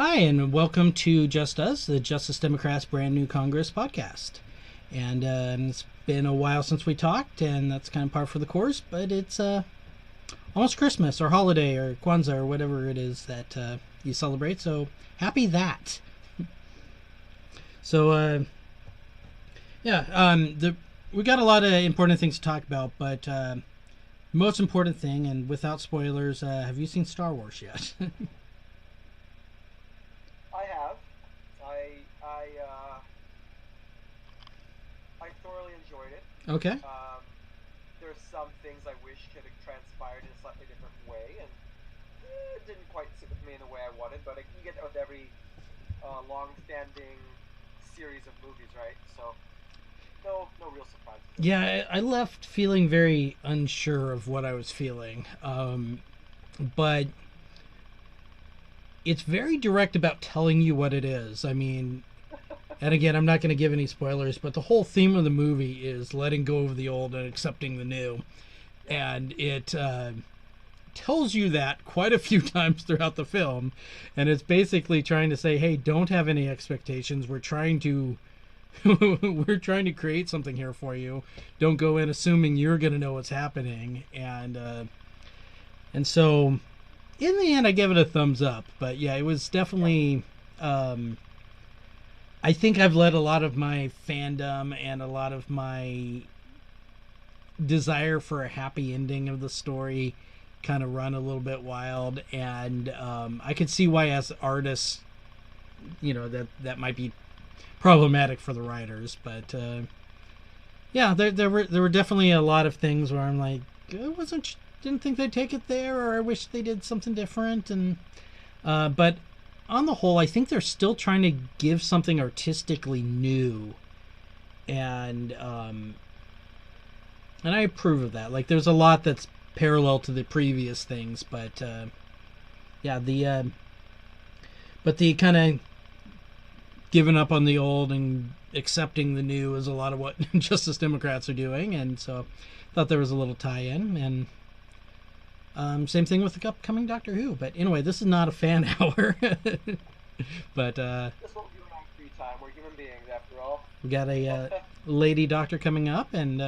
Hi, and welcome to Just Us, the Justice Democrats Brand New Congress podcast. And it's been a while since we talked, and that's kind of par for the course, but it's almost Christmas or holiday or Kwanzaa or whatever it is that you celebrate, so happy that. So, we got a lot of important things to talk about, but most important thing, and without spoilers, have you seen Star Wars yet? I have. I I uh, I thoroughly enjoyed it. Okay. There's some things I wish could have transpired in a slightly different way, and it didn't quite sit with me in the way I wanted. But you get that with every long-standing series of movies, right? So no real surprises. Yeah, I left feeling very unsure of what I was feeling. But it's very direct about telling you what it is. I mean, and again, I'm not going to give any spoilers, but the whole theme of the movie is letting go of the old and accepting the new. And it tells you that quite a few times throughout the film. And it's basically trying to say, hey, don't have any expectations. We're trying to. We're trying to create something here for you. Don't go in assuming you're going to know what's happening, and so in the end, I give it a thumbs up. But yeah, it was definitely. I think I've let a lot of my fandom and a lot of my desire for a happy ending of the story kind of run a little bit wild, and I could see why, as artists, that might be problematic for the writers. But yeah, there were definitely a lot of things where I'm like, I wasn't didn't think they'd take it there, or I wish they did something different. And but on the whole, I think they're still trying to give something artistically new, and I approve of that. Like, there's a lot that's parallel to the previous things, but yeah, the kind of giving up on the old and accepting the new is a lot of what Justice Democrats are doing, and so I thought there was a little tie-in. And same thing with the upcoming Doctor Who. But anyway, this is not a fan hour. But That's what we do in our free time. We're human beings, after all. we got a lady doctor coming up, and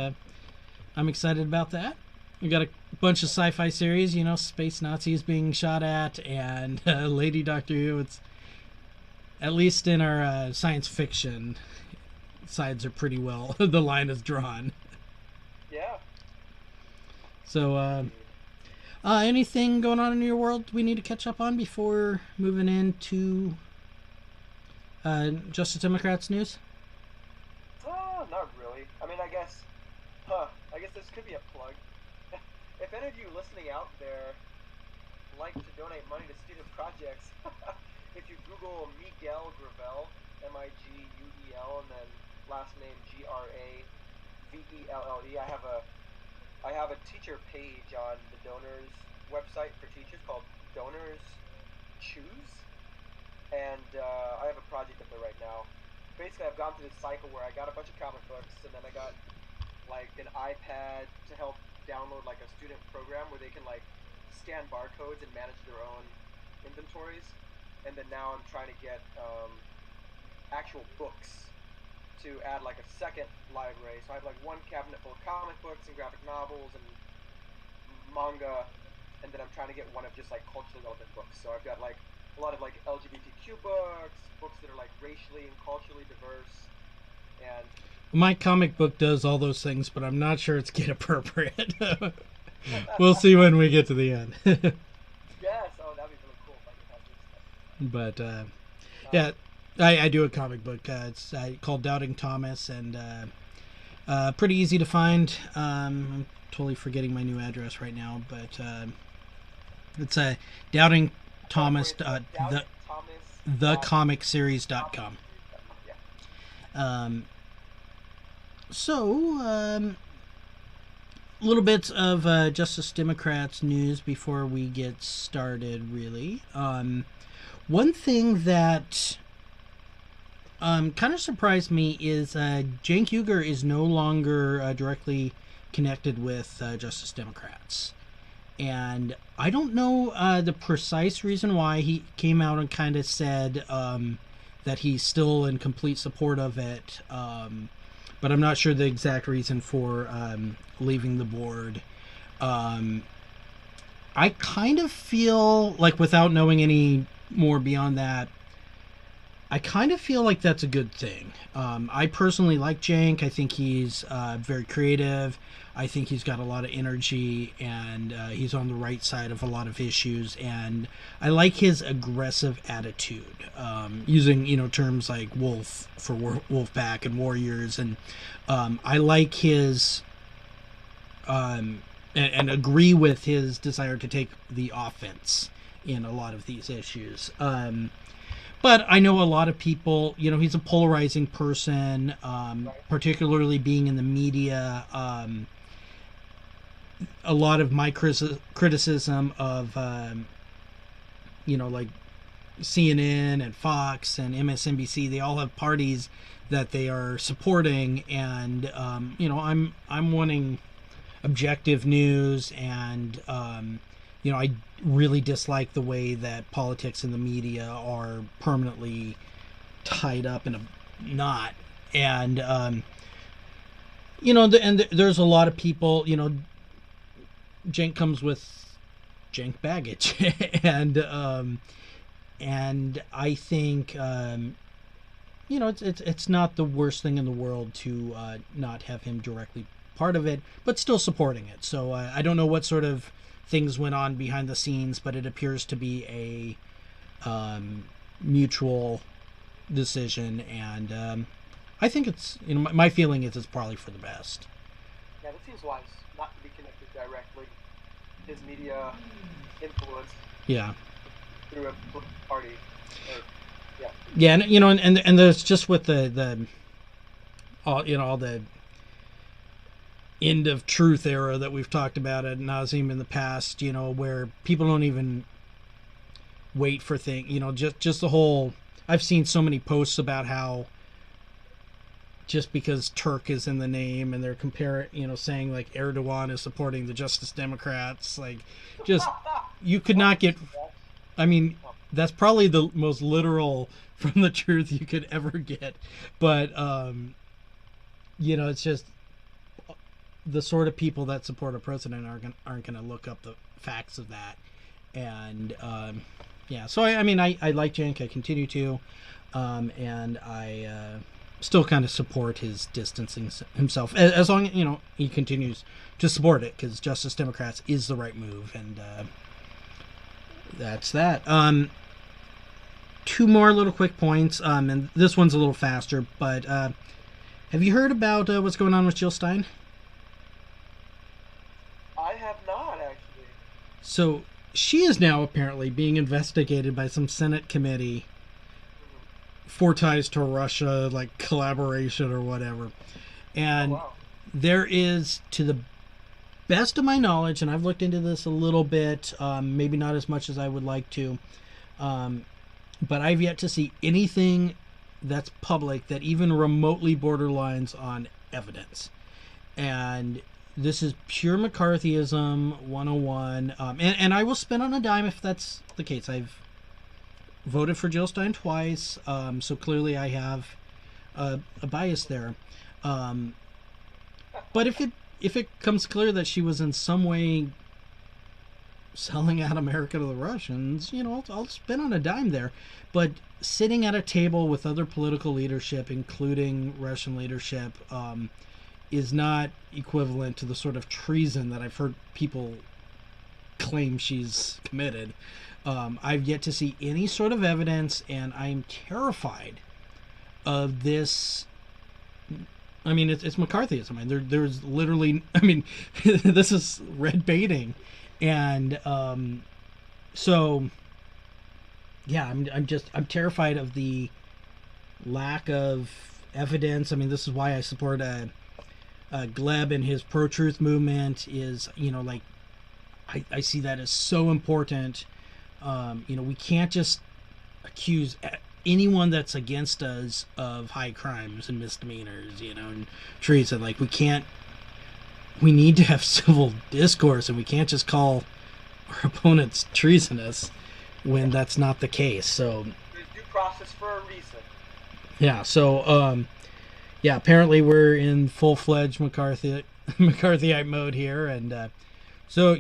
I'm excited about that. We got a bunch of sci-fi series, space Nazis being shot at, and Lady Doctor Who. It's at least in our science fiction sides are pretty well. The line is drawn. Yeah. So, anything going on in your world we need to catch up on before moving into Justice Democrats news? Not really. I mean, I guess this could be a plug. If any of you listening out there like to donate money to student projects, if you Google Miguel Gravel, Miguel, and then last name Gravelle, I have a teacher page on the donors website for teachers called Donors Choose, and I have a project up there right now. Basically, I've gone through this cycle where I got a bunch of comic books, and then I got like an iPad to help download like a student program where they can like scan barcodes and manage their own inventories. And then now I'm trying to get actual books to add like a second library. So I have like one cabinet full of comic books and graphic novels and manga, and then I'm trying to get one of just like culturally relevant books. So I've got like a lot of like LGBTQ books, books that are like racially and culturally diverse, and My comic book does all those things, but I'm not sure it's kid appropriate. We'll see when we get to the end. yes, oh that'd be really cool if I could have this stuff. But yeah, I do a comic book. It's called Doubting Thomas, and pretty easy to find. I'm totally forgetting my new address right now, but it's Doubting Thomas. Thecomicseries.com. Yeah. So, little bits of Justice Democrats news before we get started, really. One thing that kind of surprised me is Cenk Uygur is no longer directly connected with Justice Democrats. and I don't know the precise reason why he came out and kind of said that he's still in complete support of it, but I'm not sure the exact reason for leaving the board. I kind of feel like, without knowing any more beyond that, I kind of feel like that's a good thing. I personally like Cenk. I think he's very creative. I think he's got a lot of energy, and he's on the right side of a lot of issues. And I like his aggressive attitude, using terms like wolf for Wolfpack and Warriors, and I like his and agree with his desire to take the offense in a lot of these issues. But I know a lot of people, he's a polarizing person, particularly being in the media. A lot of my criticism of, like CNN and Fox and MSNBC, they all have parties that they are supporting. And, I'm wanting objective news, and I really dislike the way that politics and the media are permanently tied up in a knot. And there's a lot of people, Cenk comes with Cenk baggage, and I think it's not the worst thing in the world to not have him directly part of it, but still supporting it. So I don't know what sort of things went on behind the scenes, but it appears to be a mutual decision, and I think it's, my feeling is it's probably for the best. Yeah, that seems wise, not to be connected directly. His media influence. Yeah. Through a party. Yeah, and there's just with the all the end of truth era that we've talked about ad nauseum in the past, where people don't even wait for things, just the whole, I've seen so many posts about how just because Turk is in the name, and they're saying like Erdogan is supporting the Justice Democrats, like, just, you could not get, I mean, that's probably the most literal from the truth you could ever get, but it's just, the sort of people that support a president aren't going to look up the facts of that. And so I like Cenk. I continue to, and I still kind of support his distancing himself, as long as he continues to support it, because Justice Democrats is the right move. And that's that. Two more little quick points, and this one's a little faster, but have you heard about what's going on with Jill Stein? I have not, actually. So she is now apparently being investigated by some Senate committee for ties to Russia, like collaboration or whatever. And there is, to the best of my knowledge, and I've looked into this a little bit, maybe not as much as I would like to, but I've yet to see anything that's public that even remotely borderlines on evidence. And this is pure McCarthyism 101. And I will spin on a dime if that's the case. I've voted for Jill Stein twice, so clearly I have a bias there. But if it comes clear that she was in some way selling out America to the Russians, I'll spin on a dime there. But sitting at a table with other political leadership, including Russian leadership, is not equivalent to the sort of treason that I've heard people claim she's committed. I've yet to see any sort of evidence, and I'm terrified of this. I mean, it's McCarthyism. I mean, there's literally, this is red baiting. And so, yeah, I'm terrified of the lack of evidence. I mean, this is why I support Gleb and his pro-truth movement. Is, I see that as so important. We can't just accuse anyone that's against us of high crimes and misdemeanors, and treason. Like, we need to have civil discourse, and we can't just call our opponent's treasonous when that's not the case. So There's due process for a reason. yeah, so yeah, apparently we're in full-fledged McCarthyite mode here, and so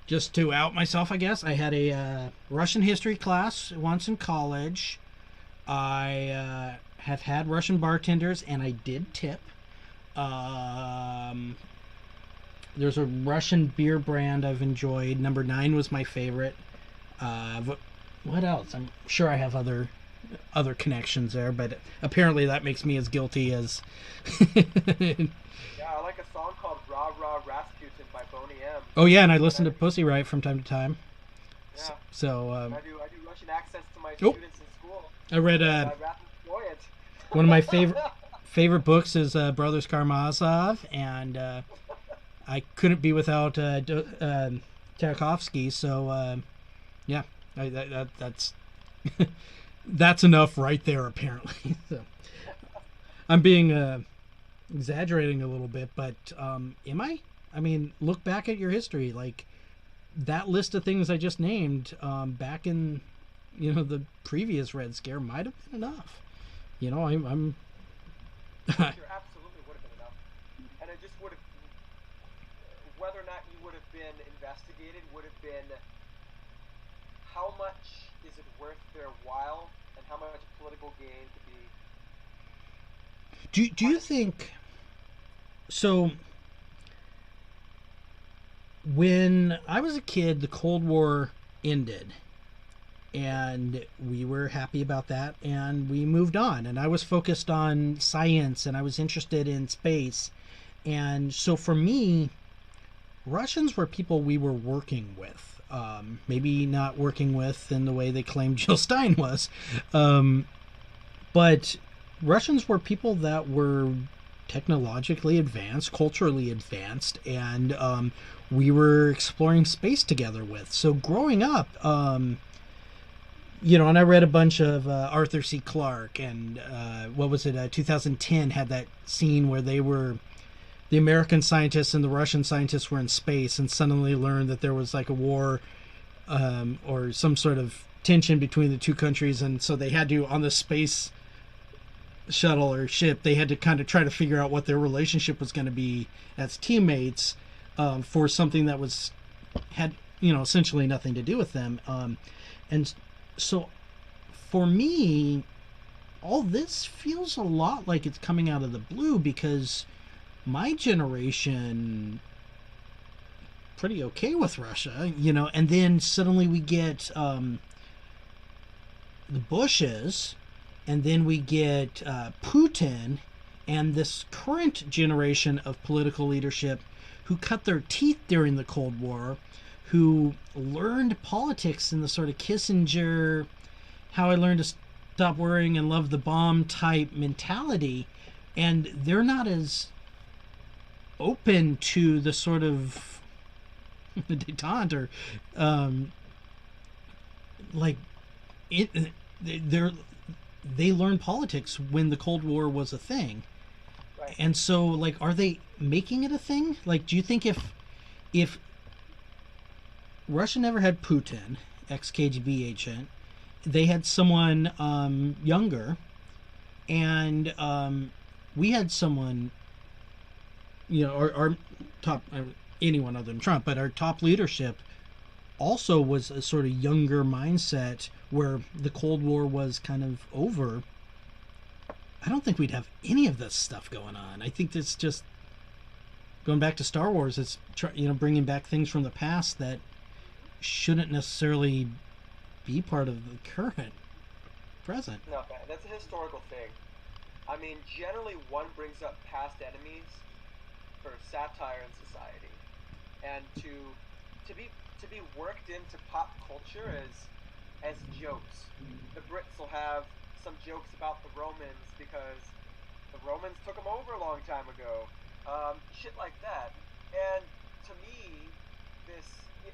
just to out myself, I guess I had a Russian history class once in college. I have had Russian bartenders, and I did tip. Um, there's a Russian beer brand I've enjoyed. Number 9 was my favorite. What else? I'm sure I have other connections there, but apparently that makes me as guilty as. Yeah, I like a song called "Rah Rah Rasputin" by Boney M. Oh yeah, and I listen to Pussy Riot from time to time. Yeah. So I do Russian accents to my Oh. students in school. I read I rather enjoy it. one of my favorite books is Brothers Karamazov, and I couldn't be without Tarkovsky. So yeah, that's that's enough right there. Apparently, so, I'm being exaggerating a little bit, but am I? I mean, look back at your history, like that list of things I just named back in the previous Red Scare might have been enough. I'm Sure, absolutely would have been enough. And it just would have, whether or not you would have been investigated, would have been how much is it worth their while and how much political gain could be. do you think so? When I was a kid, the Cold War ended, and we were happy about that, and we moved on, and I was focused on science, and I was interested in space. And so for me, Russians were people we were working with, maybe not working with in the way they claimed Jill Stein was, but Russians were people that were technologically advanced, culturally advanced, and we were exploring space together with. So growing up, and I read a bunch of Arthur C. Clarke, and what was it? 2010 had that scene where the American scientists and the Russian scientists were in space, and suddenly learned that there was like a war or some sort of tension between the two countries, and so they had to, on the space shuttle or ship, they had to kind of try to figure out what their relationship was going to be as teammates for something that had essentially nothing to do with them, and so for me, all this feels a lot like it's coming out of the blue, because my generation pretty okay with Russia, and then suddenly we get the Bushes, and then we get Putin, and this current generation of political leadership who cut their teeth during the Cold War, who learned politics in the sort of Kissinger, how I learned to stop worrying and love the bomb type mentality, and they're not as open to the sort of detente or like they learned politics when the Cold War was a thing. Right. And so, like, are they making it a thing? Like, do you think if Russia never had Putin, ex-KGB agent, they had someone younger, and we had someone, our top, anyone other than Trump, but our top leadership also was a sort of younger mindset where the Cold War was kind of over, I don't think we'd have any of this stuff going on. I think that's just going back to Star Wars. It's bringing back things from the past that shouldn't necessarily be part of the current present. No, that's a historical thing. I mean, generally one brings up past enemies for satire in society, and to be worked into pop culture as jokes. The Brits will have some jokes about the Romans because the Romans took them over a long time ago. Shit like that. And to me,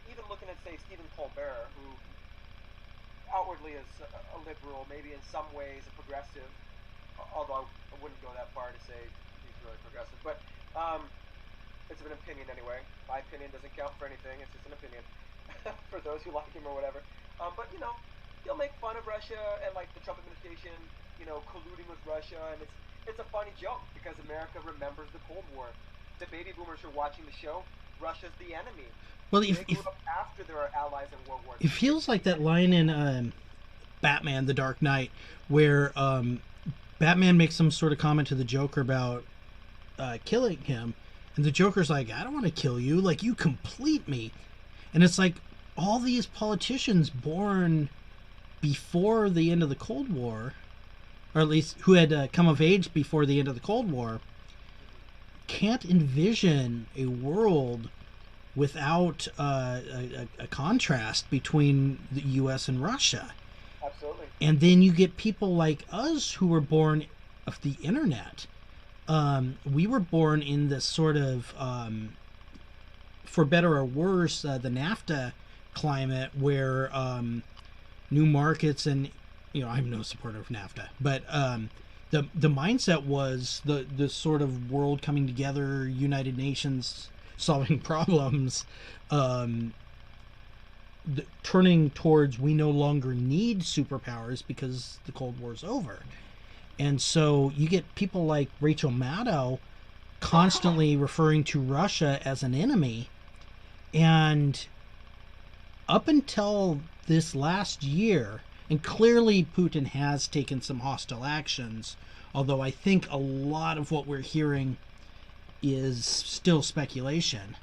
even looking at, say, Stephen Colbert, who outwardly is a liberal, maybe in some ways a progressive, although I wouldn't go that far to say he's really progressive. But It's an opinion anyway. My opinion doesn't count for anything. It's just an opinion for those who like him or whatever. But he'll make fun of Russia and like the Trump administration, colluding with Russia, and it's a funny joke because America remembers the Cold War. The baby boomers who are watching the show, Russia's the enemy. Well, They grew up after their allies in World War it II. feels like that line in Batman: The Dark Knight, where Batman makes some sort of comment to the Joker about killing him, and the Joker's like, "I don't want to kill you. Like, you complete me." And it's like all these politicians born before the end of the Cold War, or at least who had come of age before the end of the Cold War, can't envision a world without a contrast between the U.S. and Russia. Absolutely. And then you get people like us who were born of the internet. We were born in this sort of, for better or worse, the NAFTA climate where new markets and, I'm no supporter of NAFTA, but the mindset was the sort of world coming together, United Nations solving problems, turning towards we no longer need superpowers because the Cold War's over. And so you get people like Rachel Maddow constantly referring to Russia as an enemy. And up until this last year, and clearly Putin has taken some hostile actions, although I think a lot of what we're hearing is still speculation.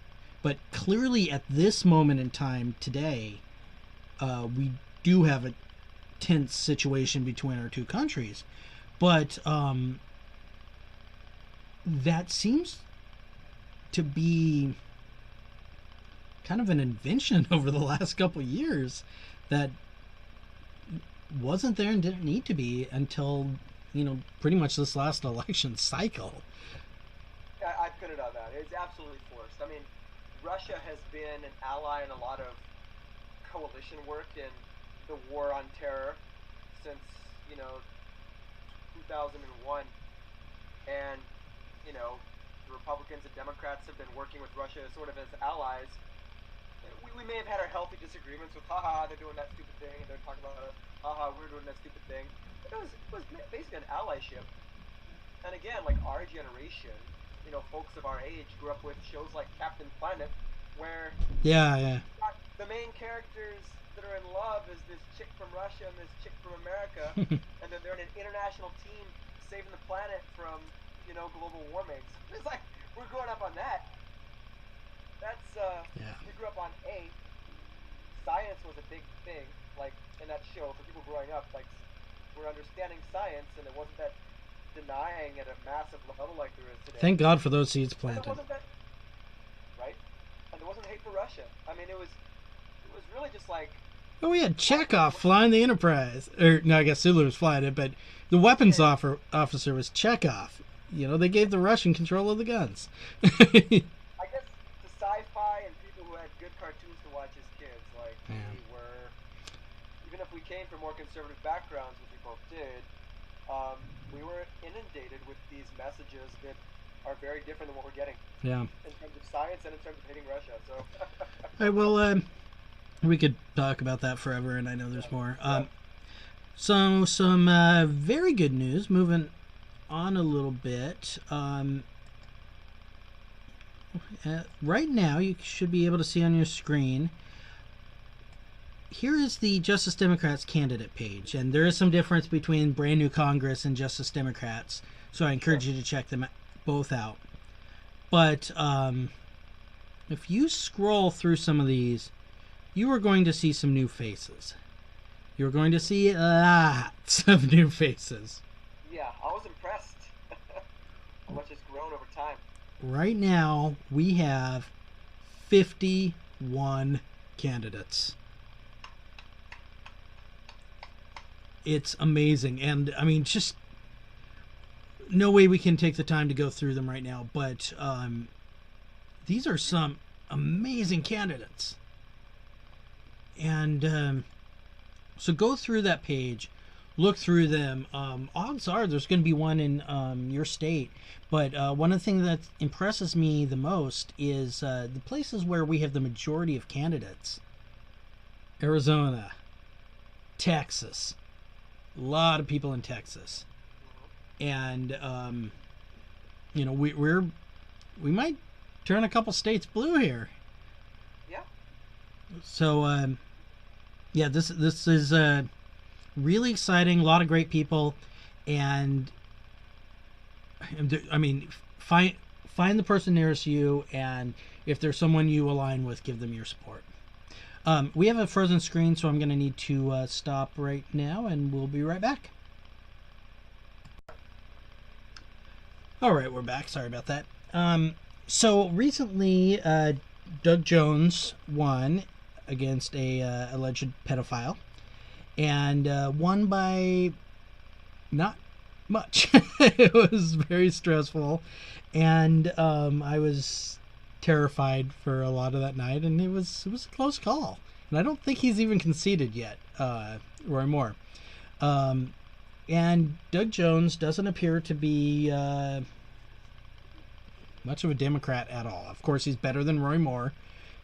But clearly at this moment in time today, we do have a tense situation between our two countries. But that seems to be kind of an invention over the last couple of years that wasn't there and didn't need to be until, pretty much this last election cycle. I put it on that. It's absolutely forced. I mean, Russia has been an ally in a lot of coalition work in the war on terror since, 2001. And, the Republicans and Democrats have been working with Russia sort of as allies. We may have had our healthy disagreements with, haha, they're doing that stupid thing, and they're talking about, haha, we're doing that stupid thing. But it was basically an allyship. And again, like our generation, folks of our age grew up with shows like Captain Planet, where yeah, the main characters that are in love is this chick from Russia and this chick from America, and then they're in an international team saving the planet from, global warming. It's like we're growing up on that. That's we grew up on science was a big thing, like in that show for people growing up. Like we're understanding science, and it wasn't that denying at a massive level like there is today. Thank God for those seeds planted. Right? And there wasn't hate for Russia. I mean, it was really just like. Oh, we had Chekhov flying the Enterprise. Or, no, I guess Sulu was flying it, but the weapons officer was Chekhov. They gave the Russian control of the guns. I guess the sci-fi and people who had good cartoons to watch as kids, like we were, even if we came from more conservative backgrounds, which we both did, we were inundated with these messages that are very different than what we're getting. Yeah. In terms of science and in terms of hitting Russia. So. All right, well, we could talk about that forever, and I know there's more. So some very good news. Moving on a little bit. Right now, you should be able to see on your screen. Here is the Justice Democrats candidate page, and there is some difference between Brand New Congress and Justice Democrats, so I encourage you to check them both out. But if you scroll through some of these, you are going to see some new faces. You're going to see lots of new faces. Yeah, I was impressed how much it's grown over time. Right now, we have 51 candidates. It's amazing. And, I mean, just no way we can take the time to go through them right now. But these are some amazing candidates. And so go through that page. look through them. Odds are there's going to be one in your state. But one of the things that impresses me the most is the places where we have the majority of candidates: Arizona, Texas. A lot of people in Texas, and we might turn a couple states blue here. Yeah. So yeah, this is really exciting. A lot of great people, and I mean, find the person nearest you, and if there's someone you align with, give them your support. We have a frozen screen, so I'm going to need to stop right now, and we'll be right back. All right, we're back. Sorry about that. So recently, Doug Jones won against a alleged pedophile, and won by not much. It was very stressful, and I was terrified for a lot of that night, and it was a close call. And I don't think he's even conceded yet, Roy Moore. And Doug Jones doesn't appear to be much of a Democrat at all. Of course, he's better than Roy Moore,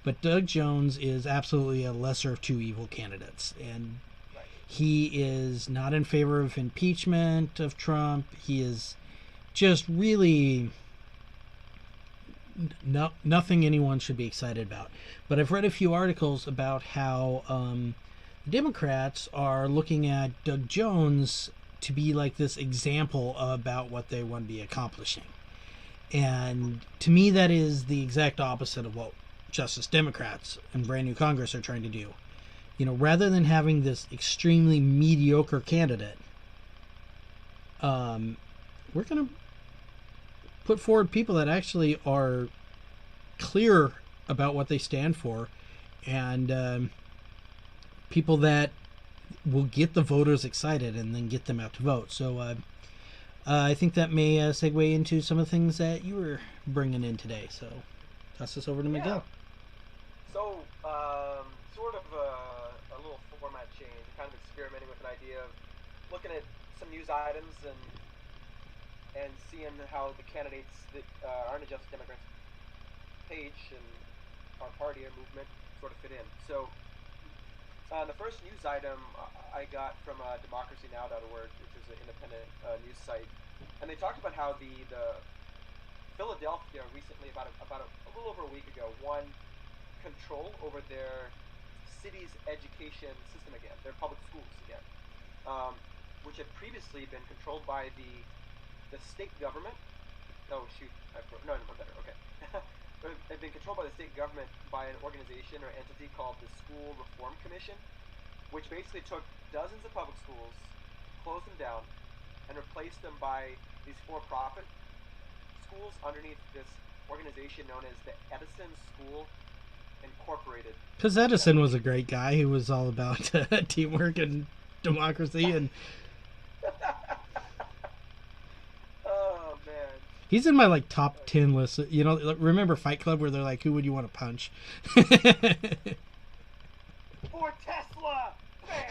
but Doug Jones is absolutely a lesser of two evil candidates. And he is not in favor of impeachment of Trump. He is just really nothing anyone should be excited about. But I've read a few articles about how Democrats are looking at Doug Jones to be like this example about what they want to be accomplishing. And to me, that is the exact opposite of what Justice Democrats and brand new Congress are trying to do. Rather than having this extremely mediocre candidate, we're going to put forward people that actually are clear about what they stand for, and people that will get the voters excited and then get them out to vote. So I think that may segue into some of the things that you were bringing in today. So toss this over to Miguel. So sort of a little format change, kind of experimenting with an idea of looking at some news items and seeing how the candidates that aren't a Justice Democrats page and our party or movement sort of fit in. So the first news item I got from democracynow.org, which is an independent news site, and they talked about how the Philadelphia recently, about a little over a week ago, won control over their city's education system again, their public schools again, which had previously been controlled by the state government. Oh shoot, no, better. Okay. Had been controlled by the state government by an organization or entity called the School Reform Commission, which basically took dozens of public schools, closed them down, and replaced them by these for-profit schools underneath this organization known as the Edison School Incorporated. Because Edison was a great guy. He was all about teamwork and democracy, and oh man, he's in my top 10 list. Remember Fight Club where they're like, who would you want to punch? For Tesla.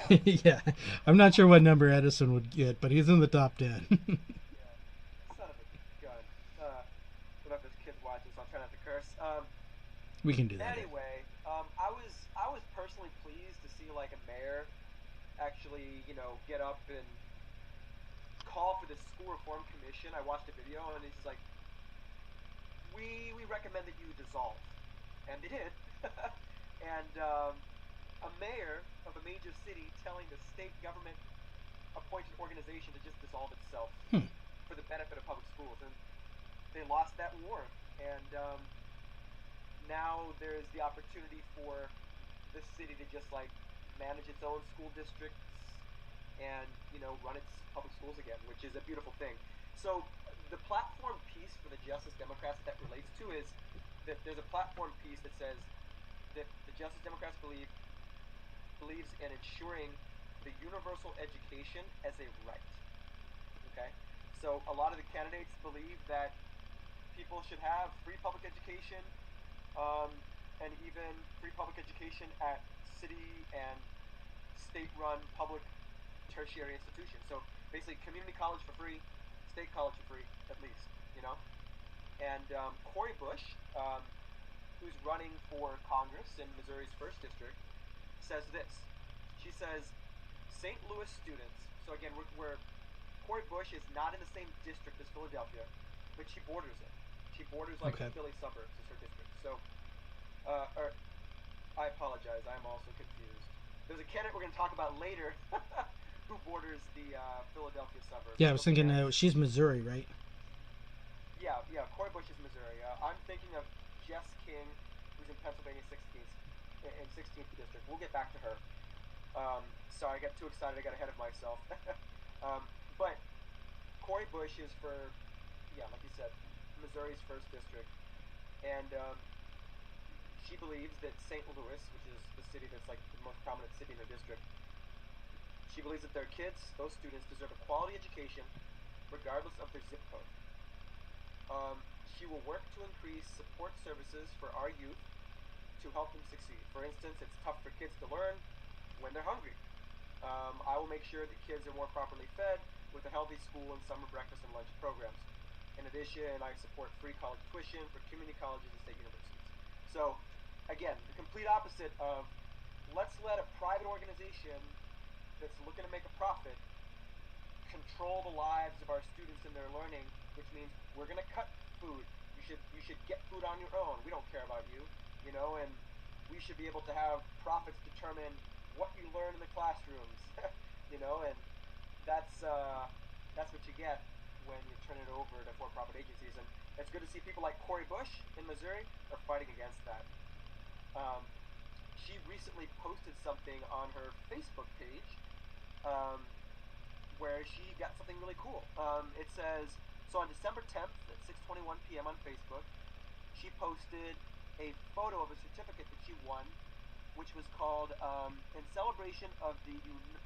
Bam! Yeah, I'm not sure what number Edison would get, but he's in the top 10. Yeah. Son of a gun. Don't have this kid watching, so I'll try not to curse. We can do that. Anyway, I was personally pleased to see a mayor actually, get up and call for the School Reform Commission. I watched a video and he's like, we recommend that you dissolve, and they did. And a mayor of a major city telling the state government appointed organization to just dissolve itself for the benefit of public schools, and they lost that war. And now there's the opportunity for the city to just manage its own school districts and run its public schools again, which is a beautiful thing. So the platform piece for the Justice Democrats that relates to is that there's a platform piece that says that the Justice Democrats believes in ensuring the universal education as a right. Okay, so a lot of the candidates believe that people should have free public education, and even free public education at city and state-run public tertiary institution. So basically, community college for free, state college for free, at least, you know. And Cori Bush, who's running for Congress in Missouri's first district, says this. She says, St. Louis students. So again, we're Cori Bush is not in the same district as Philadelphia, but she borders it. She borders like Okay. the Philly suburbs is her district. So, I apologize. I'm also confused. There's a candidate we're going to talk about later who borders the Philadelphia suburbs. Yeah, I was thinking Okay. she's Missouri, right? Yeah, Cori Bush is Missouri. I'm thinking of Jess King, who's in Pennsylvania 16th, in 16th district. We'll get back to her. Sorry, I got too excited. I got ahead of myself. But Cori Bush is for, like you said, Missouri's first district, and she believes that St. Louis, which is the city that's like the most prominent city in her district, she believes that their kids, those students, deserve a quality education, regardless of their zip code. She will work to increase support services for our youth to help them succeed. For instance, it's tough for kids to learn when they're hungry. I will make sure that kids are more properly fed with a healthy school and summer breakfast and lunch programs. In addition, I support free college tuition for community colleges and state universities. So, again, the complete opposite of let's let a private organization that's looking to make a profit control the lives of our students and their learning, which means we're going to cut food. You should get food on your own. We don't care about you, and we should be able to have profits determine what you learn in the classrooms, and that's what you get when you turn it over to for-profit agencies. And it's good to see people like Cori Bush in Missouri are fighting against that. She recently posted something on her Facebook page where she got something really cool. It says, so on December 10th at 6:21 p.m. on Facebook, she posted a photo of a certificate that she won, which was called, in celebration of the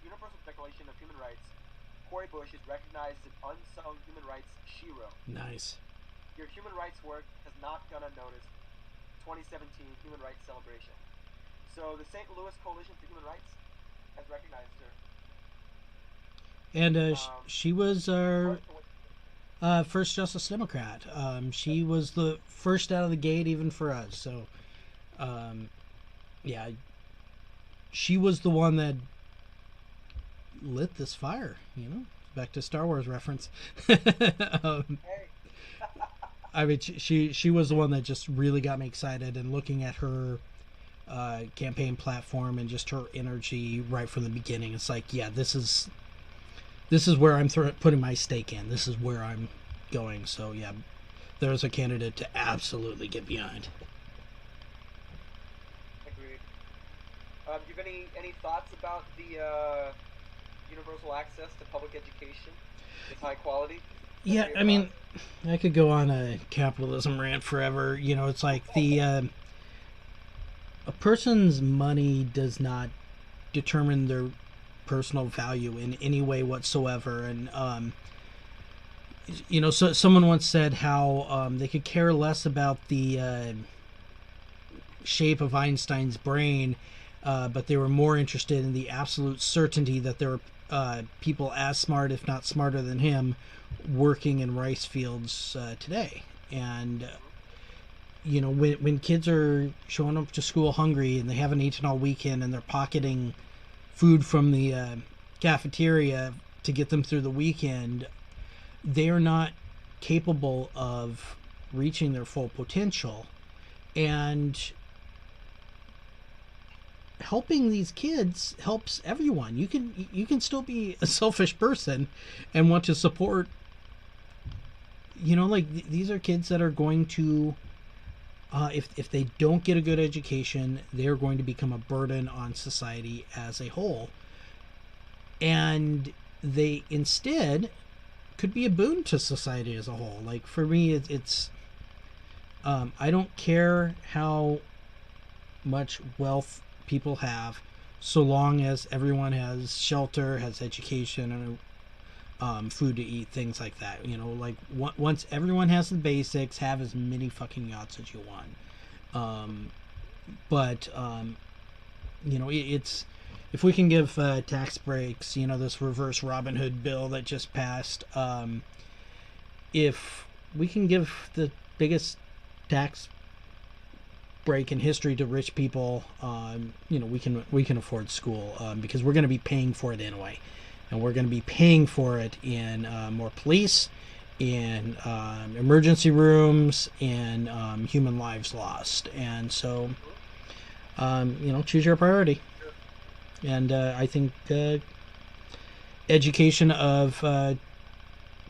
Universal Declaration of Human Rights, Cori Bush is recognized as an unsung human rights hero. Nice. Your human rights work has not gone unnoticed. 2017 Human Rights Celebration. So the St. Louis Coalition for Human Rights has recognized her. And she was our first Justice Democrat. She was the first out of the gate, even for us. So, yeah, she was the one that lit this fire. Back to Star Wars reference. I mean, she was the one that just really got me excited, and looking at her campaign platform and just her energy right from the beginning, it's like, yeah, this is where I'm putting my stake in. This is where I'm going. So yeah, there's a candidate to absolutely get behind. Agreed. Do you have any thoughts about the universal access to public education? It's high quality. Yeah, I mean, I could go on a capitalism rant forever. It's like a person's money does not determine their personal value in any way whatsoever. And so someone once said how they could care less about the shape of Einstein's brain, but they were more interested in the absolute certainty that there were people as smart, if not smarter than him, working in rice fields today. And when kids are showing up to school hungry and they haven't eaten all weekend and they're pocketing food from the cafeteria to get them through the weekend, they are not capable of reaching their full potential. And helping these kids helps everyone. You can still be a selfish person and want to support, these are kids that are going to, if they don't get a good education, they're going to become a burden on society as a whole. And they instead could be a boon to society as a whole. Like, for me, it's I don't care how much wealth people have, so long as everyone has shelter, has education, and food to eat, things like that. Once everyone has the basics, have as many fucking yachts as you want. It's if we can give tax breaks, this reverse Robin Hood bill that just passed, if we can give the biggest tax break in history to rich people, we can afford school, because we're going to be paying for it anyway, and we're going to be paying for it in more police, in emergency rooms, and human lives lost. And so, choose your priority. And I think education of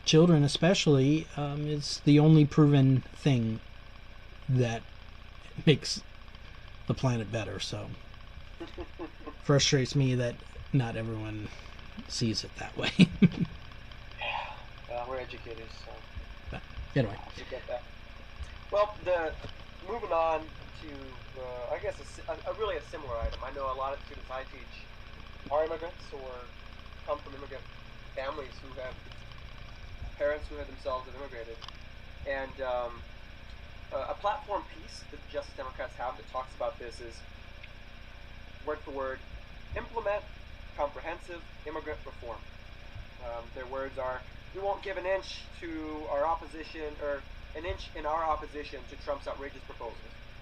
children, especially, is the only proven thing that makes the planet better. So frustrates me that not everyone sees it that way. We're educators, so But anyway, you get that. Well, moving on to I guess a really a similar item. I know a lot of the students I teach are immigrants or come from immigrant families who have parents who have themselves have immigrated, and a platform piece that the Justice Democrats have that talks about this is, word for word, implement comprehensive immigrant reform. Their words are, we won't give an inch to our opposition, or an inch in our opposition to Trump's outrageous proposals.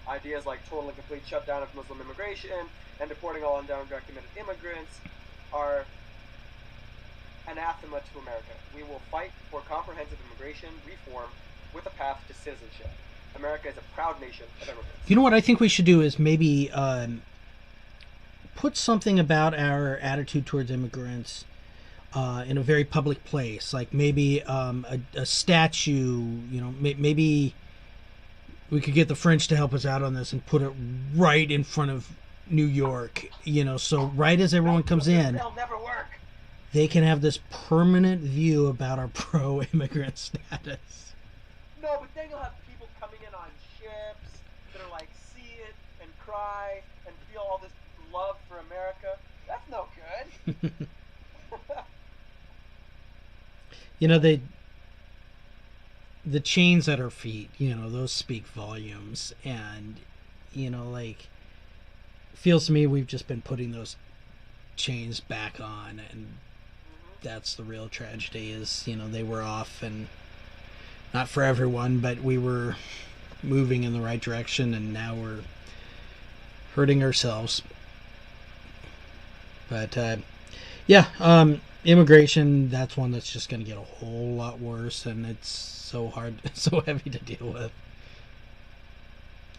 Ideas like total and complete shutdown of Muslim immigration and deporting all undocumented immigrants are anathema to America. We will fight for comprehensive immigration reform with a path to citizenship. America is a proud nation of immigrants. you know what I think we should do is maybe put something about our attitude towards immigrants in a very public place, like maybe a statue. Maybe we could get the French to help us out on this and put it right in front of New York. So right as everyone comes in, They'll never work. they can have this permanent view about our pro-immigrant status. No, but then you'll have people coming in on ships that are like, see it and cry and feel all this love for America. That's no good. The chains at our feet, those speak volumes. And, feels to me we've just been putting those chains back on. And that's the real tragedy is, they were off, and not for everyone, but we were moving in the right direction, and now we're hurting ourselves. But, immigration, that's one that's just going to get a whole lot worse, and it's so hard, so heavy to deal with.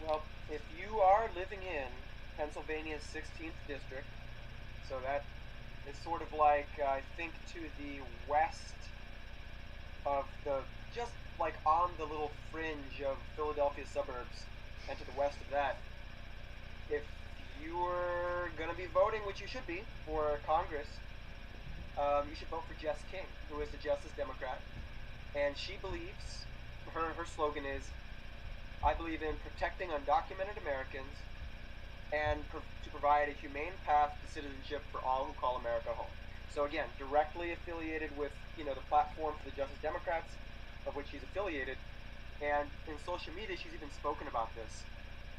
Well, if you are living in Pennsylvania's 16th district, so that is sort of like, I think, to the west of just like on the little fringe of Philadelphia suburbs, and to the west of that, if you're going to be voting, which you should be, for Congress, you should vote for Jess King, who is the Justice Democrat. And she believes, her slogan is, I believe in protecting undocumented Americans and to provide a humane path to citizenship for all who call America home. So again, directly affiliated with, the platform for the Justice Democrats, of which she's affiliated. And in social media, she's even spoken about this.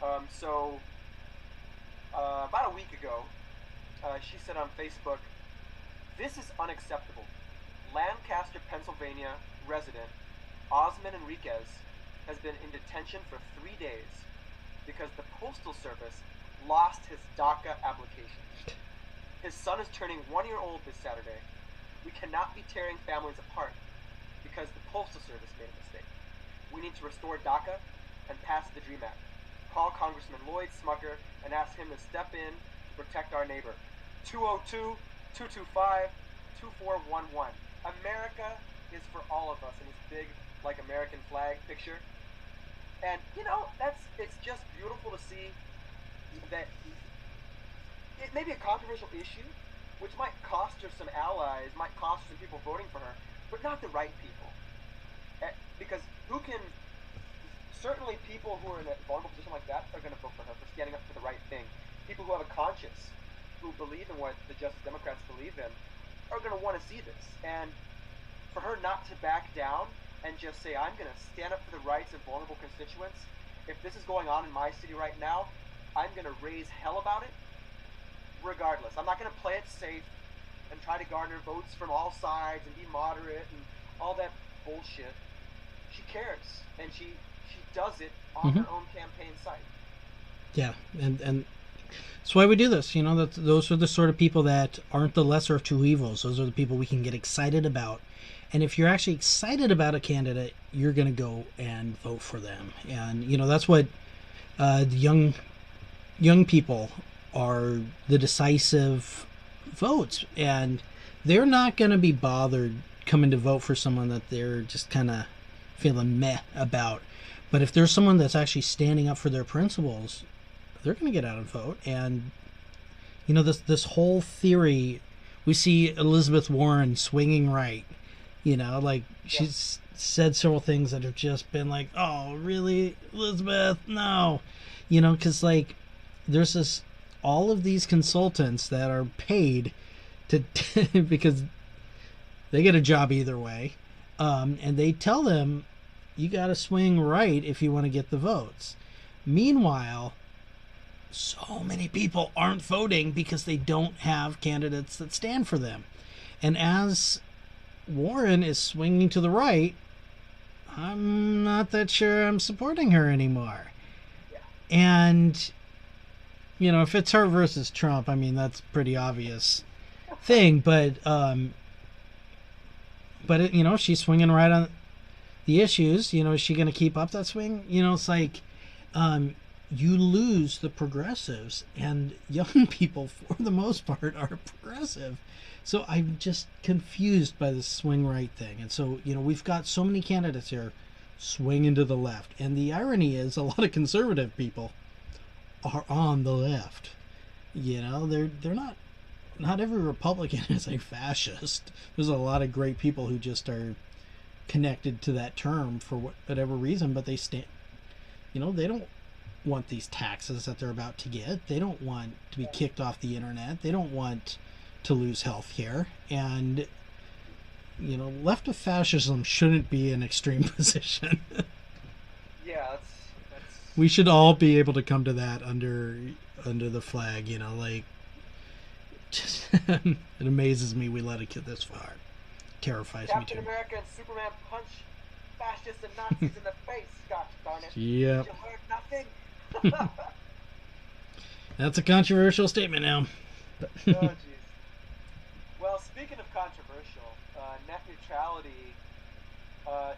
About a week ago, she said on Facebook, "This is unacceptable. Lancaster, Pennsylvania resident Osman Enriquez has been in detention for 3 days because the Postal Service lost his DACA application. His son is turning 1 year old this Saturday. We cannot be tearing families apart because the Postal Service made a mistake. We need to restore DACA and pass the DREAM Act. Call Congressman Lloyd Smucker and ask him to step in to protect our neighbor. 202-225-2411. America is for all of us," in this big, like, American flag picture. And, it's just beautiful to see that it may be a controversial issue, which might cost her some allies, might cost her some people voting for her, but not the right people. Because certainly people who are in a vulnerable position like that are going to vote for her for standing up for the right thing. People who have a conscience, who believe in what the Justice Democrats believe in, are going to want to see this. And for her not to back down and just say, I'm going to stand up for the rights of vulnerable constituents. If this is going on in my city right now, I'm going to raise hell about it. regardless. I'm not going to play it safe and try to garner votes from all sides and be moderate and all that bullshit. She cares, and she does it on her own campaign site. Yeah, and that's why we do this. You know, that those are the sort of people that aren't the lesser of two evils. Those are the people we can get excited about. And if you're actually excited about a candidate, you're going to go and vote for them. And you know, that's what the young people are, the decisive votes, and they're not going to be bothered coming to vote for someone that they're just kind of feeling meh about. But if there's someone that's actually standing up for their principles, they're going to get out and vote. And you know, this whole theory, we see Elizabeth Warren swinging right. You know, like she's said several things that have just been like, oh, really, Elizabeth? No. You know, because like there's all of these consultants that are paid to because they get a job either way, and they tell them you got to swing right if you want to get the votes. Meanwhile, so many people aren't voting because they don't have candidates that stand for them. And as Warren is swinging to the right, I'm not that sure I'm supporting her anymore. Yeah. And you know, if it's her versus Trump, I mean, that's a pretty obvious thing. But it, you know, she's swinging right on the issues. You know, is she going to keep up that swing? You know, it's like you lose the progressives, and young people, for the most part, are progressive. So I'm just confused by this swing right thing. And so, you know, we've got so many candidates here swinging to the left. And the irony is a lot of conservative people are on the left. You know, they're not every Republican is a fascist. There's a lot of great people who just are connected to that term for whatever reason, but they stand, you know, they don't want these taxes that they're about to get. They don't want to be kicked off the internet. They don't want to lose health care. And you know, left of fascism shouldn't be an extreme position. Yeah, that's we should all be able to come to that under the flag, you know, like just it amazes me we let it get this far. Terrifies Captain me too. America and Superman punch fascists and Nazis in the face, gosh darn it. Yep. You heard nothing? That's a controversial statement now. Oh, jeez. Well, speaking of controversial, net neutrality,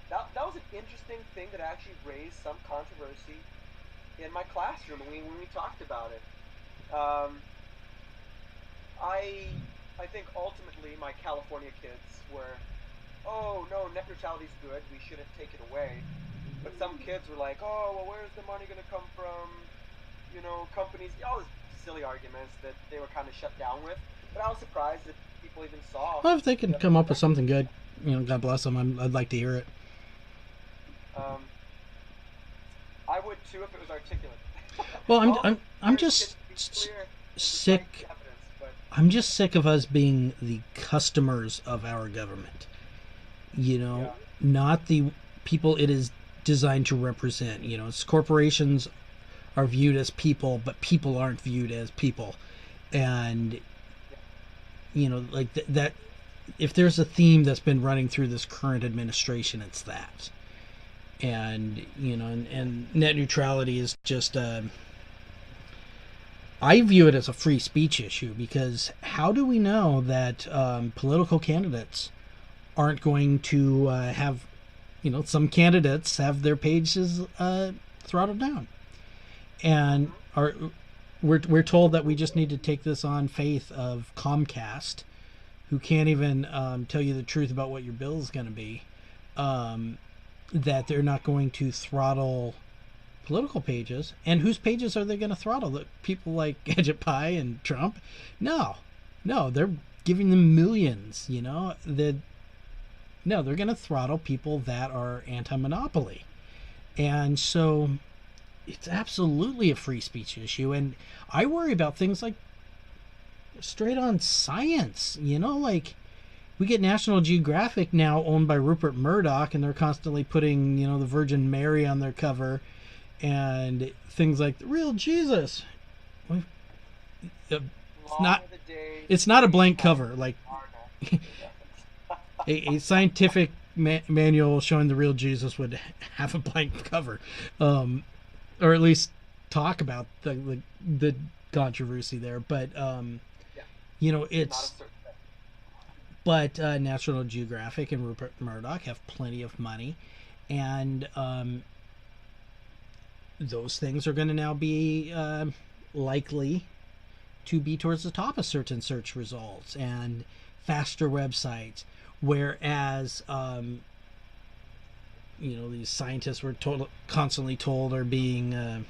that was an interesting thing that actually raised some controversy in my classroom when we talked about it. I think ultimately my California kids were, oh no, net neutrality's good, we shouldn't take it away. But some kids were like, oh, well, where's the money going to come from? You know, companies, all these silly arguments that they were kind of shut down with. But I was surprised that people even saw. Well, if they can come up with something good, you know, God bless them. I'd like to hear it. I would too if it was articulate. Well, I'm just sick. I'm just sick of us being the customers of our government. You know, not the people it is designed to represent. You know, it's corporations are viewed as people, but people aren't viewed as people. And you know, like that. If there's a theme that's been running through this current administration, it's that. And you know, and net neutrality is just I view it as a free speech issue, because how do we know that political candidates aren't going to have, you know, some candidates have their pages throttled down, and we're told that we just need to take this on faith of Comcast, who can't even tell you the truth about what your bill is going to be, that they're not going to throttle political pages. And whose pages are they going to throttle? The people like Gadget Pie and Trump? No, they're giving them millions. You know, they're going to throttle people that are anti-monopoly. And so it's absolutely a free speech issue. And I worry about things like straight on science. You know, like we get National Geographic now owned by Rupert Murdoch, and they're constantly putting, you know, the Virgin Mary on their cover and things like the real Jesus. Long are the days. It's not a blank we cover. Like are not. a scientific manual showing the real Jesus would have a blank cover, or at least talk about the controversy there. But Yeah, you know, not a it's certain thing. but National Geographic and Rupert Murdoch have plenty of money, and those things are going to now be likely to be towards the top of certain search results and faster websites. Whereas, you know, these scientists were constantly told are being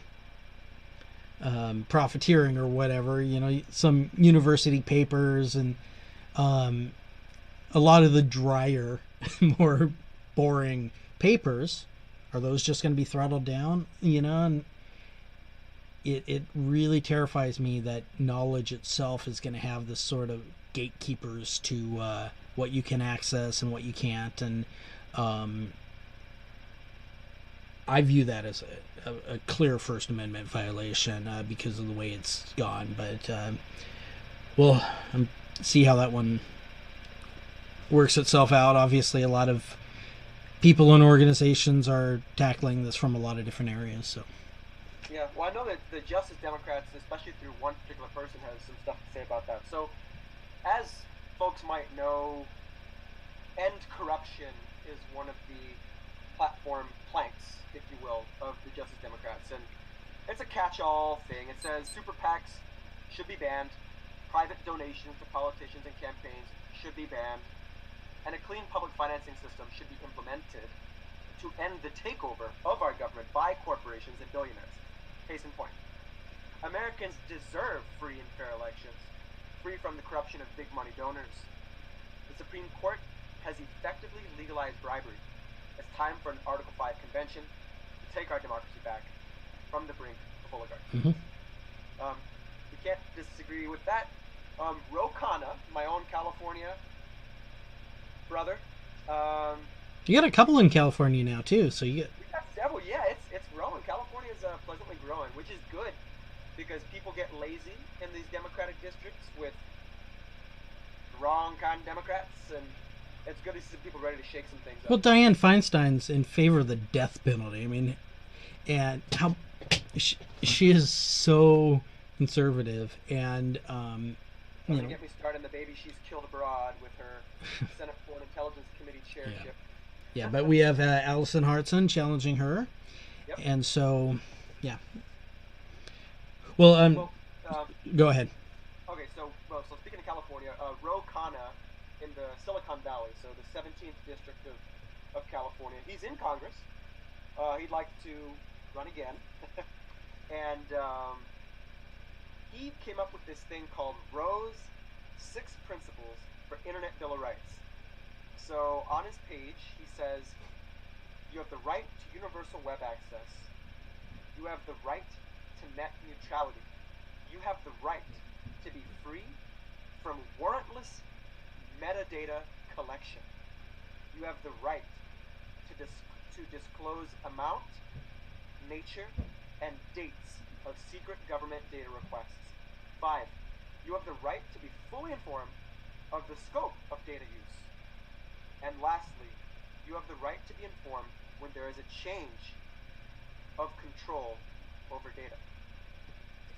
profiteering or whatever. You know, some university papers and a lot of the drier, more boring papers, are those just going to be throttled down? You know, and it really terrifies me that knowledge itself is going to have this sort of gatekeepers to what you can access and what you can't, and I view that as a clear First Amendment violation because of the way it's gone. But we'll see how that one works itself out. Obviously, a lot of people and organizations are tackling this from a lot of different areas. So Yeah, well, I know that the Justice Democrats, especially through one particular person, has some stuff to say about that. So, as folks might know, end corruption is one of the platform planks, if you will, of the Justice Democrats. And it's a catch-all thing. It says super PACs should be banned, private donations to politicians and campaigns should be banned, and a clean public financing system should be implemented to end the takeover of our government by corporations and billionaires. Case in point, Americans deserve free and fair elections, free from the corruption of big money donors. The Supreme Court has effectively legalized bribery. It's time for an Article 5 convention to take our democracy back from the brink of oligarchy. mm-hmm. You can't disagree with that. Ro Khanna, my own California brother, You got a couple in California now too, so you get. we got several. Yeah, it's growing. California is pleasantly growing, which is good because people get lazy in these Democratic districts with the wrong kind of Democrats, and it's good to see some people ready to shake some things Well, up. Dianne Feinstein's in favor of the death penalty. I mean, and how she is so conservative, and Don't you know, get me started on the baby she's killed abroad with her Senate Foreign Intelligence Committee chairship. yeah. But we have Allison Hartson challenging her, Yep. and so yeah. Well, Well, go ahead. okay, so speaking of California, Ro Khanna in the Silicon Valley, so the 17th district of California, he's in Congress. He'd like to run again, and he came up with this thing called Ro's 6 Principles for Internet Bill of Rights. So on his page, he says, you have the right to universal web access. You have the right to net neutrality. You have the right to be free from warrantless metadata collection. You have the right to disclose amount, nature, and dates of secret government data requests. 5. You have the right to be fully informed of the scope of data use. And lastly, you have the right to be informed when there is a change of control over data.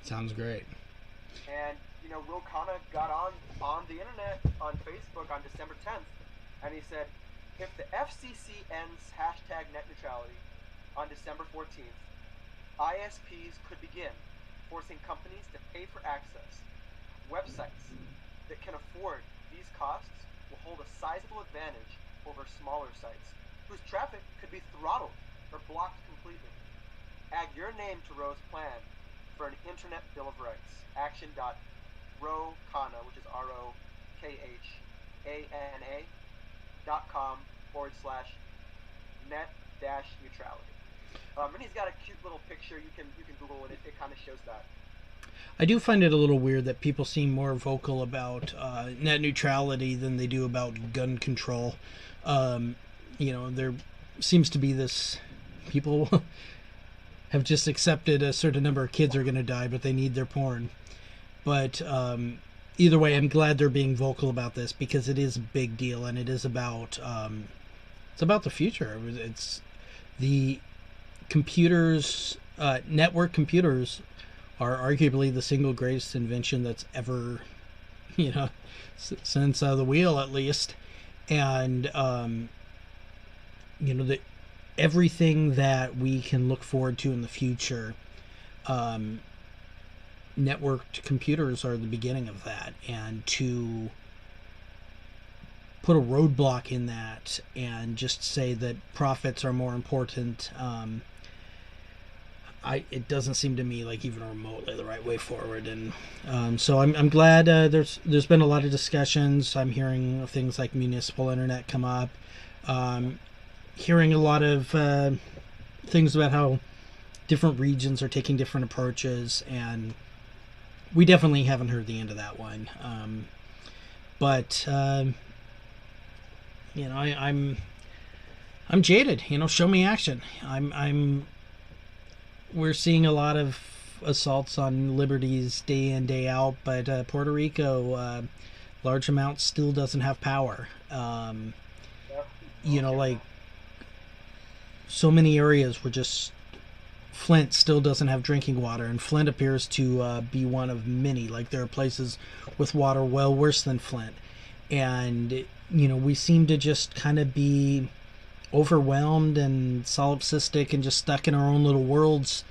Sounds great. And, you know, Ro Khanna got on the internet, on Facebook on December 10th, and he said, if the FCC ends hashtag net neutrality on December 14th, ISPs could begin forcing companies to pay for access. Websites that can afford these costs will hold a sizable advantage over smaller sites, whose traffic could be throttled or blocked completely. Add your name to Ro's plan for an Internet Bill of Rights. Action.rokhanna, which is ROKHANA.com/net-neutrality. And he's got a cute little picture. You can Google it. It kind of shows that. I do find it a little weird that people seem more vocal about net neutrality than they do about gun control. You know, there seems to be this people have just accepted a certain number of kids are going to die, but they need their porn. But either way, I'm glad they're being vocal about this because it is a big deal, and it is about it's about the future. It's the computers, network computers, are arguably the single greatest invention that's ever, you know, since the wheel at least, and you know, the everything that we can look forward to in the future. Um, Networked computers are the beginning of that, and to put a roadblock in that and just say that profits are more important, it doesn't seem to me like even remotely the right way forward. And so I'm glad there's been a lot of discussions. I'm hearing things like municipal internet come up, hearing a lot of things about how different regions are taking different approaches, and we definitely haven't heard the end of that one. But you know, I'm jaded. You know, show me action. We're seeing a lot of assaults on liberties day in, day out, but Puerto Rico, large amounts still doesn't have power. You know, like so many areas were just Flint still doesn't have drinking water, and Flint appears to be one of many. Like, there are places with water well worse than Flint, and you know, we seem to just kind of be overwhelmed and solipsistic and just stuck in our own little worlds.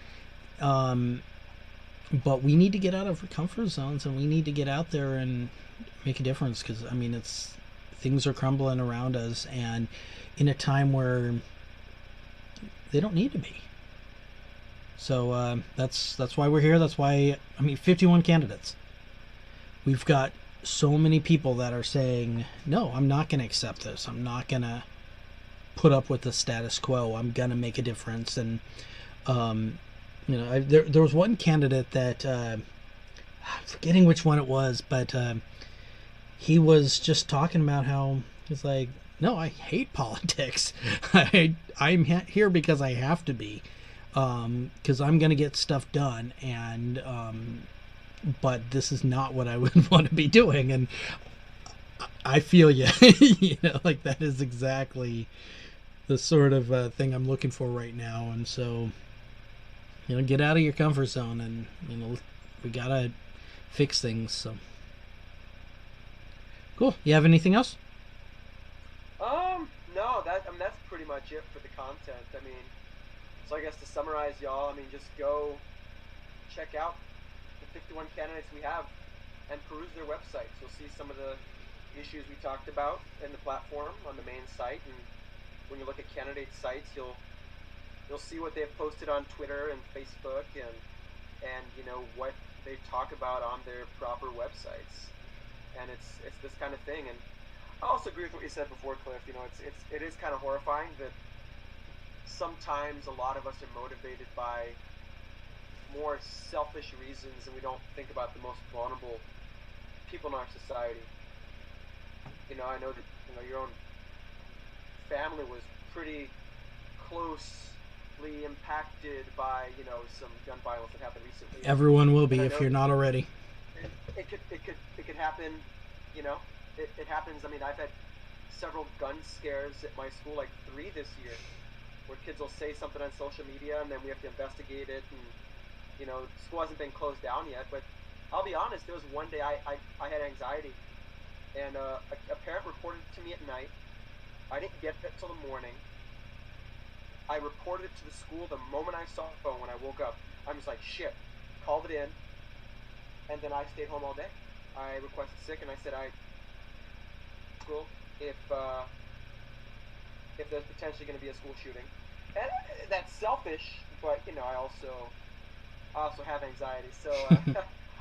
But we need to get out of our comfort zones, and we need to get out there and make a difference, because I mean, things are crumbling around us, and in a time where they don't need to be. So that's why we're here. That's why, I mean, 51 candidates. We've got so many people that are saying, no, I'm not going to accept this. I'm not going to put up with the status quo. I'm going to make a difference. And, you know, there was one candidate that, I'm forgetting which one it was, but he was just talking about how he's like, no, I hate politics. I'm here because I have to be. Because I'm going to get stuff done, and but this is not what I would want to be doing. And I feel you. You know, like, that is exactly the sort of thing I'm looking for right now. And so, you know, get out of your comfort zone, and you know, we gotta fix things. So cool. You have anything else? No, that's pretty much it for the content. I mean, so I guess to summarize, y'all, I mean, just go check out the 51 candidates we have and peruse their websites. You'll see some of the issues we talked about in the platform on the main site, and when you look at candidate sites, you'll see what they've posted on Twitter and Facebook, and you know what they talk about on their proper websites. And it's this kind of thing. And I also agree with what you said before, Cliff. You know, it is kind of horrifying that sometimes a lot of us are motivated by more selfish reasons, and we don't think about the most vulnerable people in our society. You know, I know that, you know, your own family was pretty closely impacted by, you know, some gun violence that happened recently. Everyone will be if you're not already. It could happen. You know, it happens. I mean, I've had several gun scares at my school, like 3 this year, where kids will say something on social media, and then we have to investigate it. And you know, school hasn't been closed down yet, but I'll be honest, there was one day I had anxiety, and a parent reported it to me at night. I didn't get it till the morning. I reported it to the school the moment I saw the phone when I woke up. I was like, shit, called it in, and then I stayed home all day. I requested sick, and I said, school, if there's potentially going to be a school shooting. And that's selfish, but you know, I also have anxiety, so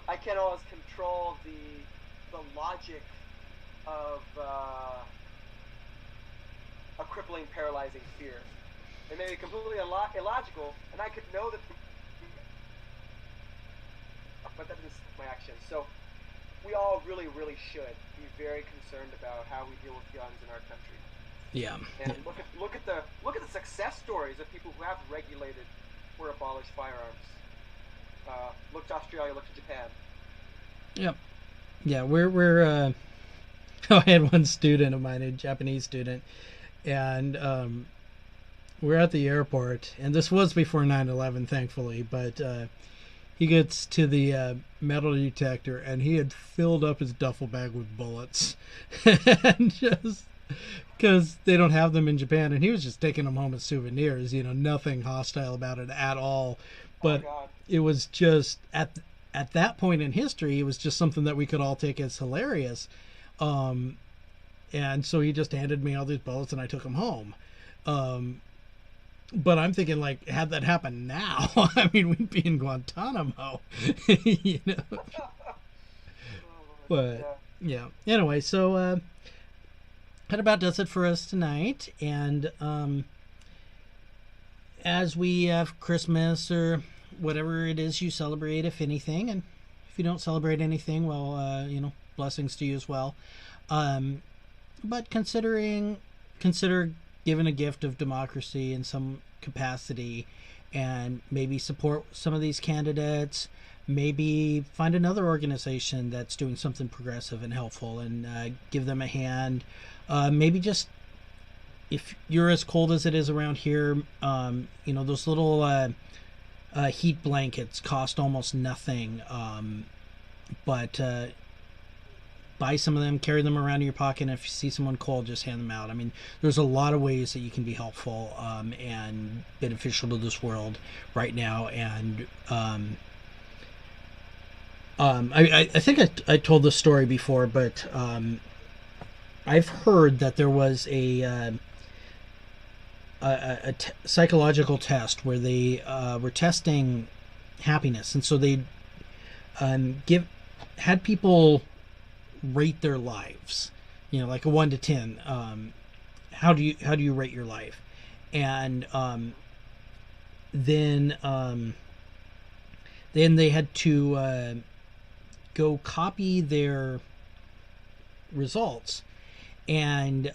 I can't always control the logic of a crippling, paralyzing fear. It may be completely illogical, and I could know that, but that doesn't my actions. So we all really, really should be very concerned about how we deal with guns in our country. Yeah. And look at the success stories of people who have regulated or abolished firearms. Look to Australia, look to Japan. Yep. Yeah, we're I had one student of mine, a Japanese student, and we're at the airport, and this was before 9/11, thankfully, but he gets to the metal detector, and he had filled up his duffel bag with bullets, and just because they don't have them in Japan, and he was just taking them home as souvenirs. Nothing hostile about it at all, Oh but God. it was just at that point in history, it was just something that we could all take as hilarious. Um, and so he just handed me all these bullets, and I took them home. Um, but I'm thinking, like, had that happened now, I mean, we'd be in Guantanamo, you know. But Yeah. yeah. Anyway, so that about does it for us tonight. And as we have Christmas or whatever it is you celebrate, if anything, and if you don't celebrate anything, well, blessings to you as well. Um, but consider giving a gift of democracy in some capacity, and maybe support some of these candidates. Maybe find another organization that's doing something progressive and helpful, and give them a hand. Maybe just, if you're as cold as it is around here, those little heat blankets cost almost nothing. But buy some of them, carry them around in your pocket, and if you see someone cold, just hand them out. I mean, there's a lot of ways that you can be helpful and beneficial to this world right now. And I think I told this story before, but I've heard that there was a psychological test where they were testing happiness, and so they had people rate their lives, like a 1 to 10. How do you rate your life? And then they had to go copy their results, and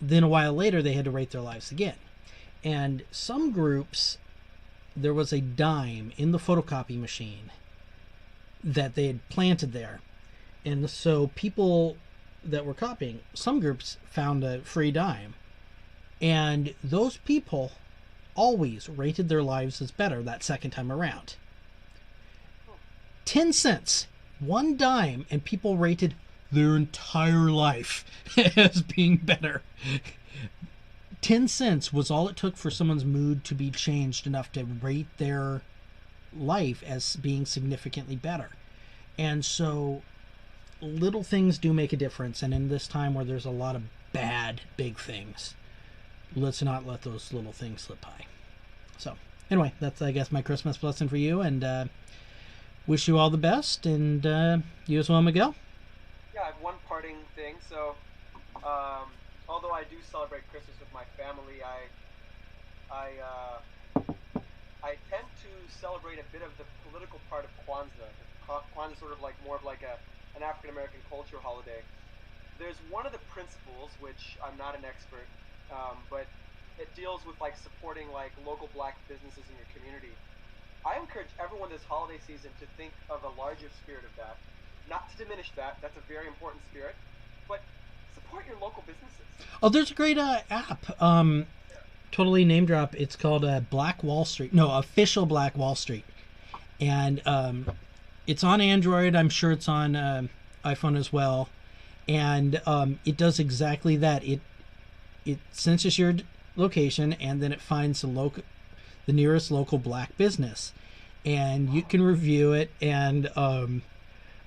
then a while later they had to rate their lives again. And some groups, there was a dime in the photocopy machine that they had planted there. And so people that were copying, some groups found a free dime. And those people always rated their lives as better that second time around. 10 cents, one dime, and people rated their entire life as being better. 10 cents was all it took for someone's mood to be changed enough to rate their life as being significantly better. And so little things do make a difference, and in this time where there's a lot of bad big things, let's not let those little things slip by. So anyway, that's, I guess, my Christmas blessing for you, and wish you all the best. And you as well, Miguel. Yeah, I have one parting thing. So, although I do celebrate Christmas with my family, I tend to celebrate a bit of the political part of Kwanzaa. Kwanzaa is sort of like more of like an African American culture holiday. There's one of the principles, which I'm not an expert, but it deals with like supporting like local black businesses in your community. I encourage everyone this holiday season to think of a larger spirit of that. Not to diminish that, that's a very important spirit, but support your local businesses. Oh, there's a great app. Totally name drop. It's called Black Wall Street. No, Official Black Wall Street. And it's on Android. I'm sure it's on iPhone as well. And it does exactly that. It senses your location, and then it finds the nearest local black business, and you can review it. And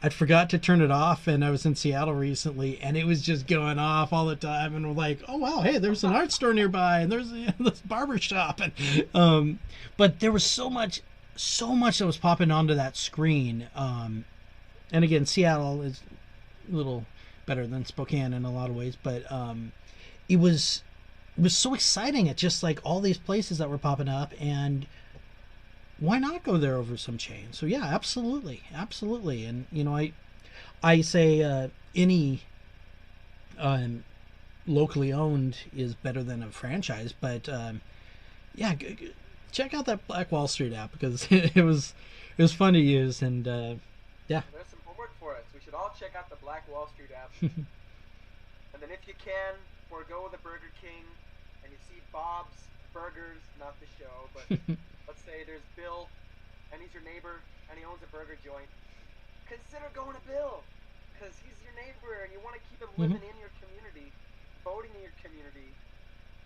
I forgot to turn it off, and I was in Seattle recently, and it was just going off all the time, and we're like, oh wow, hey, there's an art store nearby, and there's this barber shop, and but there was so much that was popping onto that screen. And again, Seattle is a little better than Spokane in a lot of ways, but it was so exciting. It's just like all these places that were popping up, and why not go there over some change? So yeah, absolutely. And I say any locally owned is better than a franchise, but yeah, check out that Black Wall Street app, because it was fun to use. And yeah. There's some homework for us. We should should all check out the Black Wall Street app. And then if you can, forego the Burger King, and you see Bob's Burgers, not the show, but let's say there's Bill, and he's your neighbor, and he owns a burger joint. Consider going to Bill, because he's your neighbor, and you want to keep him living in your community, voting in your community,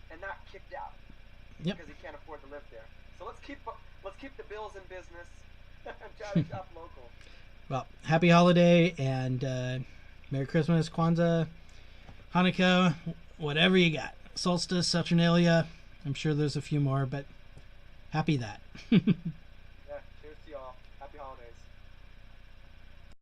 and not kicked out because he can't afford to live there. So let's keep the Bills in business and try to shop local. Well, happy holiday, and Merry Christmas, Kwanzaa, Hanukkah, whatever you got. Solstice, Saturnalia. I'm sure there's a few more, but happy that.